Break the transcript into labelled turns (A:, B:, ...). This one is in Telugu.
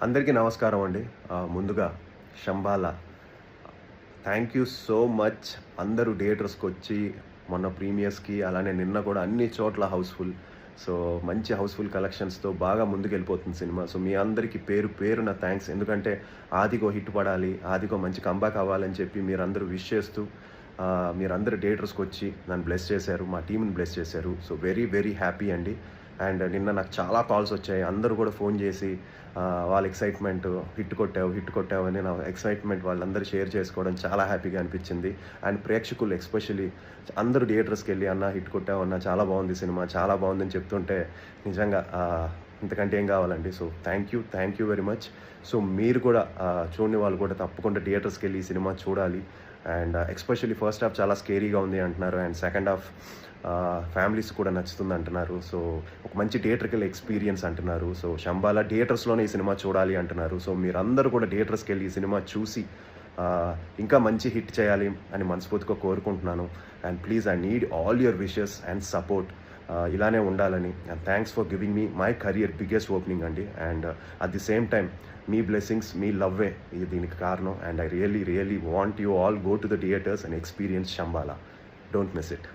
A: అందరికీ నమస్కారం అండి. ముందుగా Shambhala thank you so much. అందరూ థియేటర్స్‌కొచ్చి మొన్న ప్రీమియర్స్‌కి అలానే నిన్న కూడా అన్ని చోట్ల హౌస్‌ఫుల్. సో, మంచి హౌస్‌ఫుల్ కలెక్షన్స్‌తో బాగా ముందుకెళ్ళిపోతుంది సినిమా. సో, మీ అందరికీ పేరు పేరున థాంక్స్. ఎందుకంటే 'ఆదికో' హిట్ పడాలి, 'ఆదికో' మంచి కంబ్యాక్ అవ్వాలని చెప్పి మీరందరూ విష్ చేస్తూ మీరందరూ థియేటర్స్‌కొచ్చి నన్ను బ్లెస్ చేశారు. మా టీమ్‌ని బ్లెస్ చేశారు. సో, వెరీ వెరీ హ్యాపీ అండి. అండ్ నిన్న నాకు చాలా కాల్స్ వచ్చాయి. అందరూ కూడా ఫోన్ చేసి వాళ్ళ ఎక్సైట్‌మెంట్ హిట్ కొట్టావు, హిట్ కొట్టావు అని నా ఎక్సైట్‌మెంట్ వాళ్ళందరూ షేర్ చేసుకోవడం చాలా హ్యాపీగా అనిపించింది. అండ్ ప్రేక్షకులు ఎస్పెషల్లీ అందరూ థియేటర్స్‌కెళ్ళి "అన్న హిట్ కొట్టావు అన్న, చాలా బాగుంది సినిమా, చాలా బాగుందని" చెప్తుంటే నిజంగా ఇంతకంటే ఏం కావాలండి. So, thank you very much. So, మీరు కూడా చూడని వాళ్ళు కూడా తప్పకుండా థియేటర్స్‌కెళ్ళి ఈ సినిమా చూడాలి. అండ్ ఎస్పెషల్లీ ఫస్ట్ హాఫ్ చాలా స్కేరీగా ఉంది అంటున్నారు. అండ్ సెకండ్ హాఫ్ ఫ్యామిలీస్ కూడా నచ్చుతుంది అంటున్నారు. సో, ఒక మంచి థియేటర్‌కెళ్ళి ఎక్స్‌పీరియన్స్ అంటున్నారు. సో, శంబాల థియేటర్స్‌లోనే ఈ సినిమా చూడాలి అంటున్నారు. సో, మీరందరూ కూడా థియేటర్స్‌కెళ్ళి ఈ సినిమా చూసి ఇంకా మంచి హిట్ చేయాలి అని మనస్ఫూర్తిగా కోరుకుంటున్నాను. And please, I need all your wishes and support. ఇలానే ఉండాలని. And thanks for giving me my career biggest opening అండి. And at the same time మీ బ్లెస్సింగ్స్, మీ లవ్వే దీనికి కారణం. And I really want you all go to the theatres and experience Shambhala. Don't miss it.